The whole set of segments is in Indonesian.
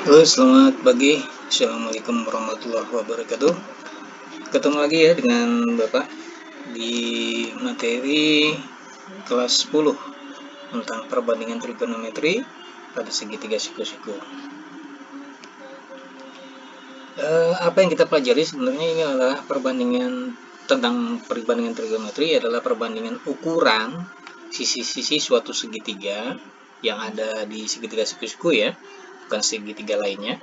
Halo, selamat pagi. Assalamualaikum warahmatullahi wabarakatuh. Ketemu lagi ya dengan Bapak di materi kelas 10 tentang perbandingan trigonometri pada segitiga siku-siku. Apa yang kita pelajari sebenarnya ini adalah perbandingan trigonometri adalah perbandingan ukuran sisi-sisi suatu segitiga yang ada di segitiga siku-siku ya, bukan segitiga lainnya.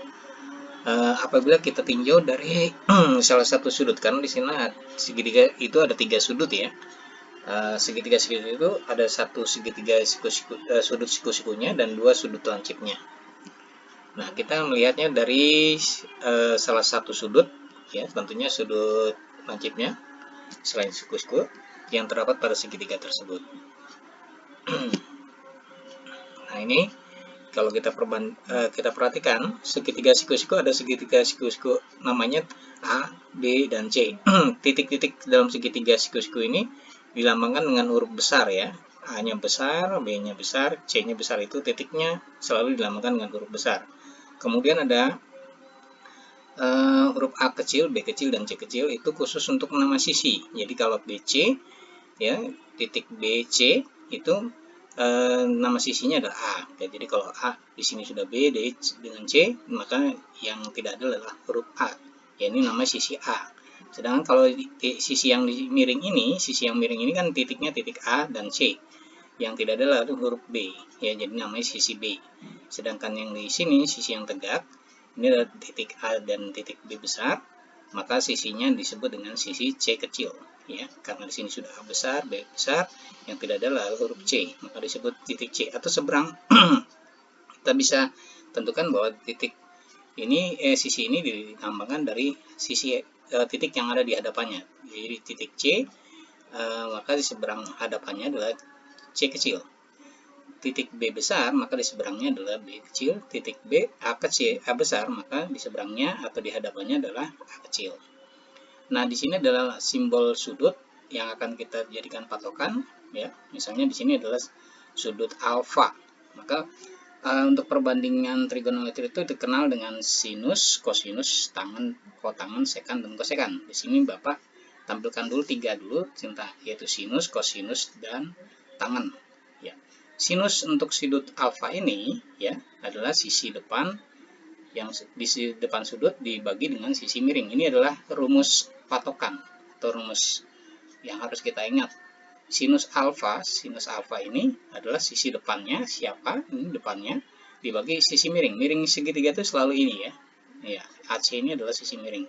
Apabila kita tinjau dari salah satu sudut, karena di sini segitiga itu ada 3 sudut ya. Segitiga siku itu ada satu segitiga sudut siku-sikunya dan 2 sudut lancipnya. Nah, kita melihatnya dari salah satu sudut ya, tentunya sudut lancipnya selain siku-siku yang terdapat pada segitiga tersebut. Nah, ini kalau kita perhatikan segitiga siku-siku, ada segitiga siku-siku namanya A, B, dan C. Titik-titik dalam segitiga siku-siku ini dilambangkan dengan huruf besar ya. A-nya besar, B-nya besar, C-nya besar, itu titiknya selalu dilambangkan dengan huruf besar. Kemudian ada huruf A kecil, B kecil, dan C kecil, itu khusus untuk nama sisi. Jadi kalau BC ya, titik BC itu nama sisinya adalah A. Ya, jadi kalau A di sini sudah B, D dengan C, maka yang tidak ada adalah huruf A. Ya, ini nama sisi A. Sedangkan kalau di sisi yang miring ini kan titiknya titik A dan C. Yang tidak ada adalah huruf B. Ya, jadi namanya sisi B. Sedangkan yang di sini sisi yang tegak ini adalah titik A dan titik B besar, maka sisinya disebut dengan sisi C kecil ya, karena di sini sudah A besar, B besar, yang tidak ada adalah huruf C, maka disebut titik C atau seberang. Kita bisa tentukan bahwa titik ini sisi ini dilambangkan dari sisi titik yang ada di hadapannya. Jadi titik C maka di seberang hadapannya adalah C kecil. Titik B besar, maka di seberangnya adalah B kecil. Titik B A kecil, A besar, maka di seberangnya atau di hadapannya adalah A kecil. Nah, di sini adalah simbol sudut yang akan kita jadikan patokan ya. Misalnya di sini adalah sudut alfa. Maka untuk perbandingan trigonometri itu dikenal dengan sinus, kosinus, tangen, kotangen, sekan, dan kosekan. Di sini Bapak tampilkan dulu 3 dulu, yaitu sinus, kosinus, dan tangen. Ya. Sinus untuk sudut alfa ini ya adalah sisi depan yang di depan sudut dibagi dengan sisi miring. Ini adalah rumus patokan atau rumus yang harus kita ingat. Sinus alfa ini adalah sisi depannya, siapa? Ini depannya dibagi sisi miring. Miring segitiga itu selalu ini ya. Ya, AC ini adalah sisi miring.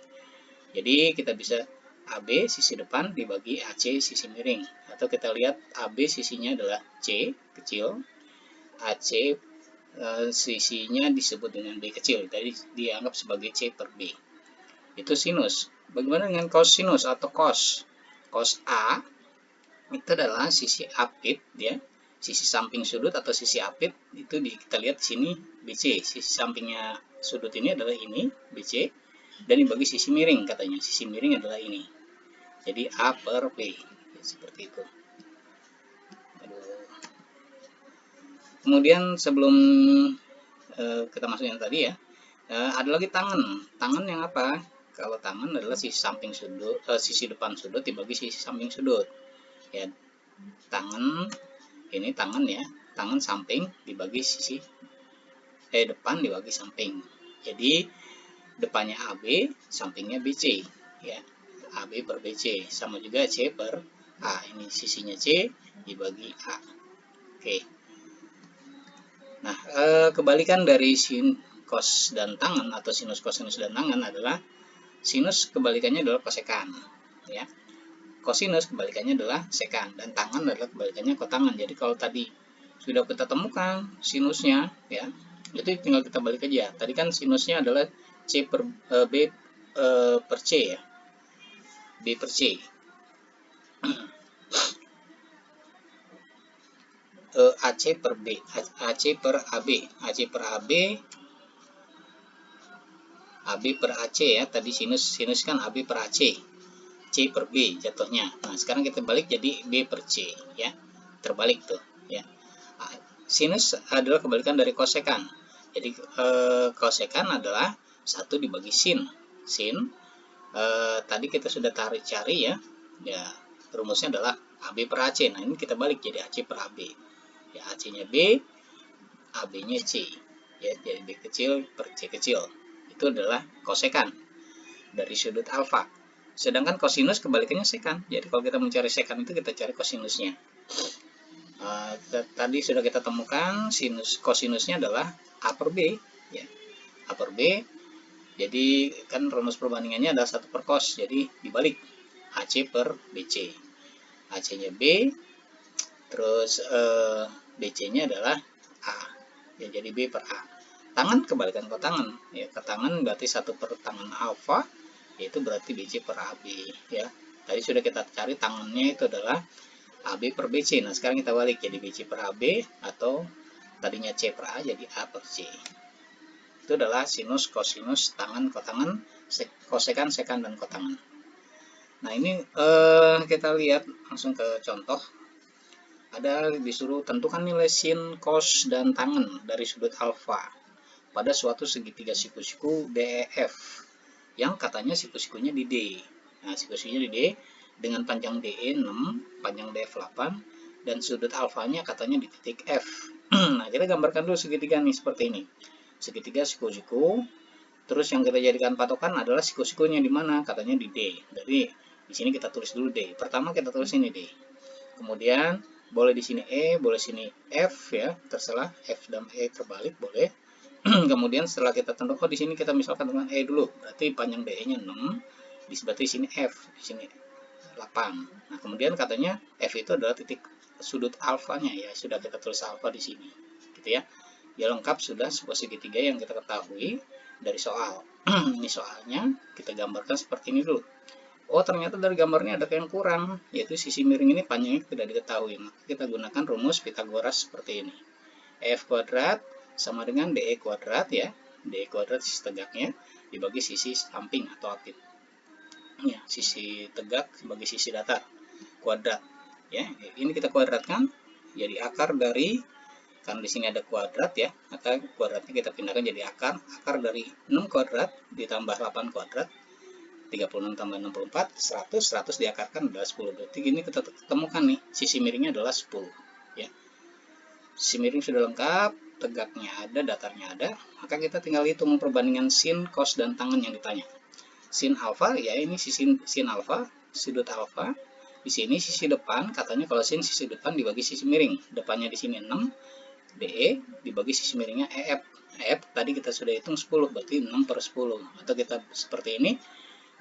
Jadi kita bisa AB sisi depan dibagi AC sisi miring. Atau kita lihat AB sisinya adalah C kecil, AC sisinya disebut dengan B kecil, jadi dianggap sebagai C per B. Itu sinus. Bagaimana dengan kosinus atau cos? Cos A itu adalah sisi apit ya, sisi samping sudut atau sisi apit itu kita lihat di sini BC, sisi sampingnya sudut ini adalah ini BC, dan dibagi sisi miring katanya, sisi miring adalah ini, jadi A per B ya, seperti itu. Kemudian sebelum kita masuk yang tadi ya, ada lagi tangan yang apa? Kalau tangan adalah sisi samping sudut, sisi depan sudut dibagi sisi samping sudut ya. Tangan ini tangan ya, tangan samping dibagi sisi depan dibagi samping. Jadi depannya AB, sampingnya BC ya. AB per BC sama juga C per A. Ini sisinya C dibagi A. Oke. Nah, kebalikan dari sin cos dan tangen atau sinus kosinus dan tangen adalah sinus kebalikannya adalah kosekan ya. Kosinus kebalikannya adalah sekan, dan tangan adalah kebalikannya kotangan. Jadi kalau tadi sudah kita temukan sinusnya ya, itu tinggal kita balik aja. Tadi kan sinusnya adalah C per B per C ya, B per C. AC per B, AC per AB, AC per AB, AB per AC ya. Tadi sinus kan AB per AC. C per B jatuhnya. Nah, sekarang kita balik jadi B per C ya. Terbalik tuh ya. Sinus adalah kebalikan dari kosekan. Jadi kosekan adalah 1 dibagi sin. Tadi kita sudah cari ya. Ya, rumusnya adalah AB per AC. Nah, ini kita balik jadi AC per AB. Ya, AC-nya B, AB-nya C. Ya, jadi B kecil per C kecil. Itu adalah kosekan dari sudut alfa. Sedangkan kosinus kebalikannya sekan. Jadi kalau kita mencari sekan itu kita cari kosinusnya. Tadi sudah kita temukan kosinusnya adalah A per B. Ya. A per B. Jadi kan rumus perbandingannya adalah 1 per cos. Jadi dibalik AC per BC. AC-nya B. Terus BC-nya adalah A. Ya, jadi B per A. Tangan kebalikan kotangan. Ya, ketangan berarti 1 per tangan alfa. Yaitu berarti BC per AB. Ya. Tadi sudah kita cari tangannya itu adalah AB per BC. Nah, sekarang kita balik jadi BC per AB, atau tadinya C per A jadi A per C. Itu adalah sinus, kosinus, tangan, kotangan, kosekan, sekan, dan kotangan. Nah, ini kita lihat langsung ke contoh. Ada disuruh tentukan nilai sin, cos, dan tangan dari sudut alfa pada suatu segitiga siku-siku DEF yang katanya siku-sikunya di D. Nah, siku-sikunya di D dengan panjang DE 6, panjang DF 8, dan sudut alfanya katanya di titik F. Nah, kita gambarkan dulu segitiga nih seperti ini. Segitiga siku-siku. Terus yang kita jadikan patokan adalah siku-sikunya di mana? Katanya di D. Jadi di sini kita tulis dulu D. Pertama kita tulis ini D. Kemudian boleh di sini E, boleh sini F ya, terserah F dan E terbalik boleh. Kemudian setelah kita tentukan, di sini kita misalkan dengan E dulu, berarti panjang DE-nya 6, berarti sini F, di sini 8. Nah, kemudian katanya F itu adalah titik sudut alfanya ya, sudah kita tulis alfa di sini. Gitu ya. Ya, lengkap sudah sebuah segitiga yang kita ketahui dari soal. Ini soalnya kita gambarkan seperti ini dulu. Oh, ternyata dari gambarnya ada yang kurang, yaitu sisi miring ini panjangnya tidak diketahui. Maka kita gunakan rumus Pitagoras seperti ini. F kuadrat sama dengan DE kuadrat ya. DE kuadrat sisi tegaknya dibagi sisi samping atau apit. Ya, sisi tegak sebagai sisi datar kuadrat. Ya, ini kita kuadratkan jadi akar dari, karena di sini ada kuadrat ya, maka kuadratnya kita pindahkan jadi akar. Akar dari 6 kuadrat ditambah 8 kuadrat, 36 tambah 64, 100, 100 diakarkan adalah 10. Berarti ini kita temukan nih, sisi miringnya adalah 10. Ya. Sisi miring sudah lengkap, tegaknya ada, datarnya ada, maka kita tinggal hitung perbandingan sin, cos, dan tangan yang ditanya. Sin alfa, ya ini sin alfa, sudut alfa. Di sini sisi depan, katanya kalau sin sisi depan dibagi sisi miring. Depannya di sini 6, DE dibagi sisi miringnya EF. EF tadi kita sudah hitung 10, berarti 6 per 10. Atau kita seperti ini,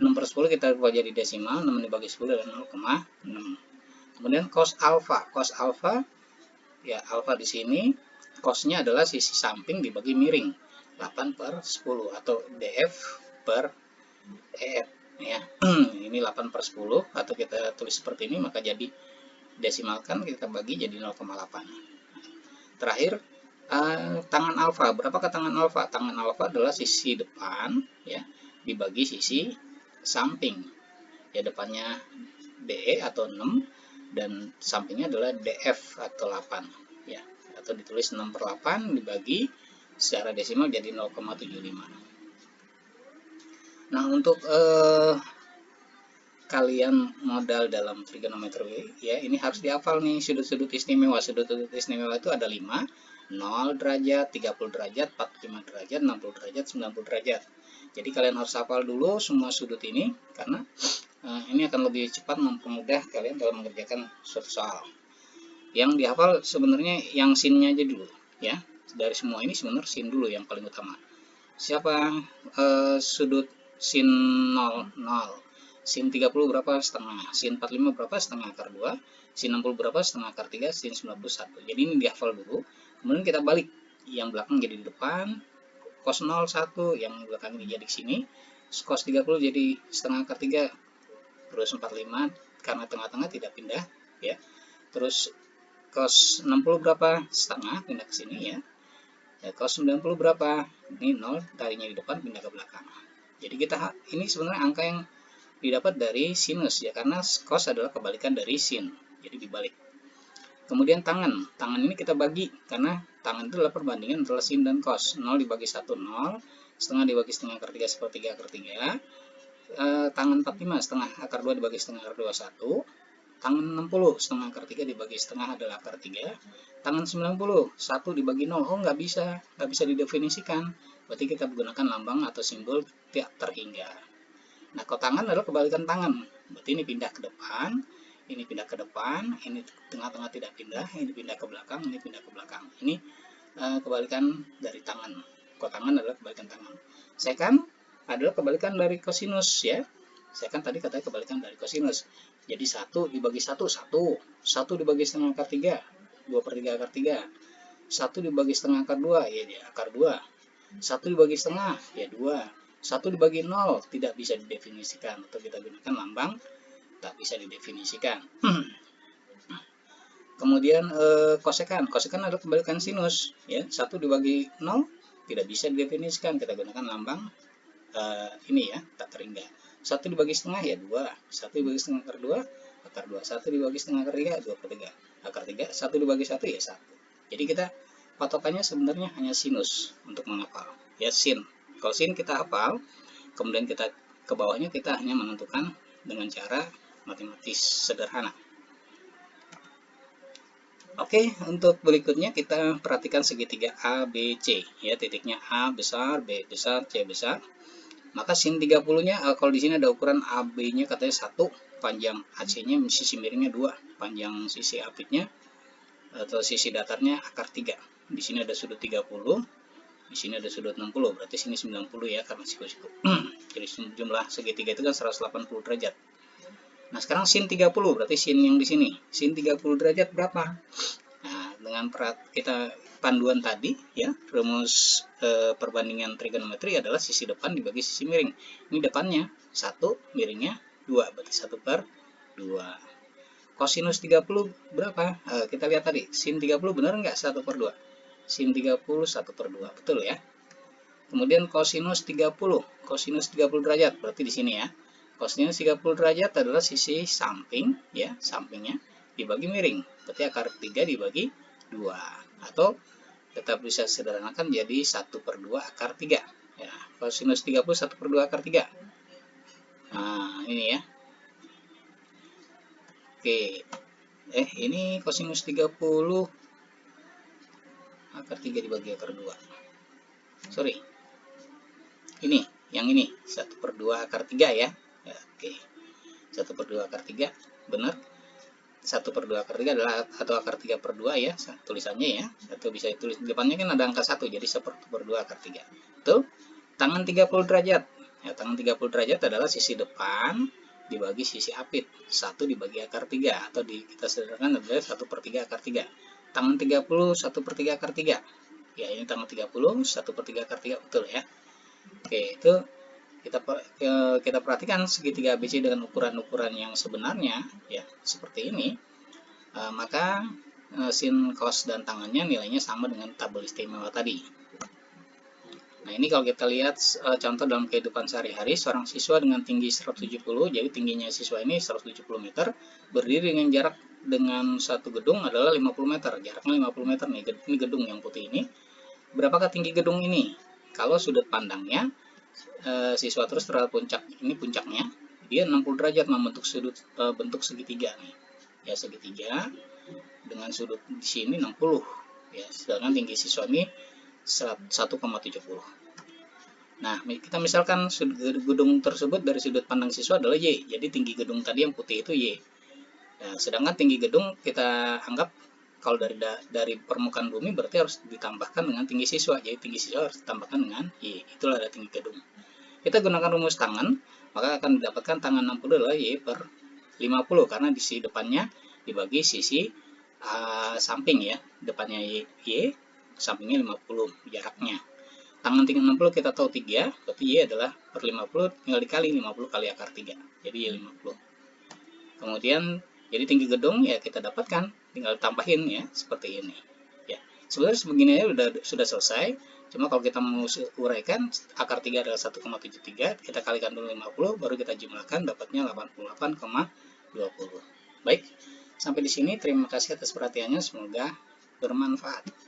6 per 10 kita ubah jadi desimal, 6 dibagi 10 adalah 0,6. Kemudian cos alfa. Cos alfa, ya alfa di sini, cosnya adalah sisi samping dibagi miring. 8 per 10 atau DF per EF. Ya, ini 8 per 10, atau kita tulis seperti ini, maka jadi desimalkan, kita bagi jadi 0,8. Terakhir, tangan alfa. Berapakah tangan alfa? Tangan alfa adalah sisi depan ya dibagi sisi samping. Ya, depannya DE atau 6 dan sampingnya adalah DF atau 8 ya. Atau ditulis 6 per 8 dibagi secara desimal jadi 0,75. Nah, untuk kalian modal dalam trigonometri ya, ini harus dihafal nih sudut-sudut istimewa. Sudut-sudut istimewa itu ada 5, 0 derajat, 30 derajat, 45 derajat, 60 derajat, 90 derajat. Jadi kalian harus hafal dulu semua sudut ini, karena ini akan lebih cepat mempermudah kalian dalam mengerjakan suatu soal. Yang dihafal sebenarnya yang sinnya aja dulu ya. Dari semua ini sebenarnya sin dulu yang paling utama. Siapa sudut sin 0, 0. Sin 30 berapa? Setengah. Sin 45 berapa? Setengah akar 2. Sin 60 berapa? Setengah akar 3. Sin 91. Jadi ini dihafal dulu. Kemudian kita balik. Yang belakang jadi di depan. Cos 0, 1. Yang belakang jadi di sini. Cos 30 jadi setengah akar 3. Terus 45. Karena tengah-tengah tidak pindah. Ya. Terus cos 60 berapa? Setengah. Pindah ke sini ya. Ya, cos 90 berapa? Ini 0, tadinya di depan pindah ke belakang. Jadi kita ini sebenarnya angka yang didapat dari sinus ya, karena cos adalah kebalikan dari sin. Jadi dibalik. Kemudian tangan ini kita bagi, karena tangan itu adalah perbandingan antara sin dan cos. 0 dibagi 1, 0, setengah dibagi setengah akar 3, sepertiga akar 3, tangan 45, setengah akar 2 dibagi setengah akar 2, 1, tangan 60, setengah akar 3 dibagi setengah adalah akar 3, tangan 90, 1 dibagi 0, oh nggak bisa didefinisikan, berarti kita menggunakan lambang atau simbol tidak terhingga. Nah, kalau tangan adalah kebalikan tangan, berarti ini pindah ke depan, ini pindah ke depan, ini tengah-tengah tidak pindah, ini pindah ke belakang, ini pindah ke belakang. Ini kebalikan dari tangan. Kalau tangan adalah kebalikan tangan. Sekant adalah kebalikan dari kosinus ya. Sekant tadi katanya kebalikan dari kosinus. Jadi 1 dibagi 1, 1. 1 dibagi setengah akar 3, 2/3 akar 3. 1 dibagi setengah akar 2, ya dia akar 2. 1 dibagi setengah, ya 2. 1 dibagi 0 tidak bisa didefinisikan, atau kita gunakan lambang tak bisa didefinisikan. Kemudian kosekan adalah kebalikan sinus ya. 1 dibagi 0 tidak bisa didefinisikan, kita gunakan lambang ini ya, tak terhingga. 1 dibagi setengah ya 2. 1 dibagi setengah akar 2, akar 2. 1 dibagi setengah akar 3, 2/3 akar 3. 1 dibagi 1 ya 1. Jadi kita patokannya sebenarnya hanya sinus untuk menghafal ya, sin. Kalau sin kita hafal, kemudian kita ke bawahnya kita hanya menentukan dengan cara matematis sederhana. Oke, untuk berikutnya kita perhatikan segitiga ABC ya, titiknya A besar, B besar, C besar. Maka sin 30-nya kalau di sini ada ukuran AB-nya katanya 1, panjang AC-nya sisi miringnya 2, panjang sisi apitnya atau sisi datarnya akar 3. Di sini ada sudut 30, di sini ada sudut 60, berarti sini 90 ya karena siku-siku. Jadi jumlah segitiga itu kan 180 derajat. Nah, sekarang sin 30 berarti sin yang di sini. Sin 30 derajat berapa? Nah, dengan kita panduan tadi ya, rumus perbandingan trigonometri adalah sisi depan dibagi sisi miring. Ini depannya 1, miringnya 2, berarti 1/2. Kosinus 30 berapa? Kita lihat tadi, sin 30 benar nggak 1/2? Sin 30 1/2, betul ya. Kemudian kosinus 30 derajat, berarti di sini ya. Kosinus 30 derajat adalah sisi samping ya, sampingnya dibagi miring, berarti akar 3 dibagi 2, atau tetap bisa sederhanakan jadi 1/2 akar 3 ya. Kosinus 30 1/2 akar 3. Nah, ini ya. Oke. Ini kosinus 30 akar 3 dibagi akar 2. Sorry. Ini, yang ini 1/2 akar 3 ya. Oke, 1/2 akar 3 benar. 1/2 akar 3 adalah atau akar 3/2 ya tulisannya ya, atau bisa ditulis di depannya kan ada angka 1, jadi 1/2 akar 3. Itu tangan 30 derajat ya. Tangan 30 derajat adalah sisi depan dibagi sisi apit, 1 dibagi akar 3, atau kita sederhanakan adalah 1/3 akar 3. Tangan 30 1/3 akar 3 ya, ini tangan 30 1/3 akar 3, betul ya. Oke, itu kita perhatikan segitiga ABC dengan ukuran-ukuran yang sebenarnya ya, seperti ini. Maka sin, cos, dan tangannya nilainya sama dengan tabel istimewa tadi. Nah, ini kalau kita lihat contoh dalam kehidupan sehari-hari, seorang siswa dengan tinggi 170, jadi tingginya siswa ini 170 meter, berdiri dengan jarak dengan satu gedung adalah 50 meter. Jaraknya 50 meter nih, ini gedung yang putih ini. Berapakah tinggi gedung ini? Kalau sudut pandangnya siswa terus terhadap puncak, ini puncaknya, dia 60 derajat membentuk sudut bentuk segitiga nih. Ya, segitiga dengan sudut di sini 60 ya, sedangkan tinggi siswa ini 1,70. Nah, kita misalkan gedung tersebut dari sudut pandang siswa adalah Y, jadi tinggi gedung tadi yang putih itu Y. Nah, sedangkan tinggi gedung kita anggap kalau dari permukaan bumi berarti harus ditambahkan dengan tinggi siswa, jadi tinggi siswa harus ditambahkan dengan Y, itulah ada tinggi gedung. Kita gunakan rumus tangan, maka akan didapatkan tangan 60 adalah Y/50, karena di sisi depannya dibagi sisi samping ya, depannya Y, sampingnya 50 jaraknya. Tangan tinggi 60 kita tahu 3, berarti Y adalah per 50, tinggal dikali 50 kali akar 3, jadi Y50. Kemudian jadi tinggi gedung ya kita dapatkan, tinggal tambahin ya, seperti ini. Ya, sebenarnya sebegini aja sudah selesai. Cuma kalau kita mau uraikan, akar 3 adalah 1,73, kita kalikan dulu 50, baru kita jumlahkan, dapatnya 88,20. Baik, Sampai di sini, terima kasih atas perhatiannya, semoga bermanfaat.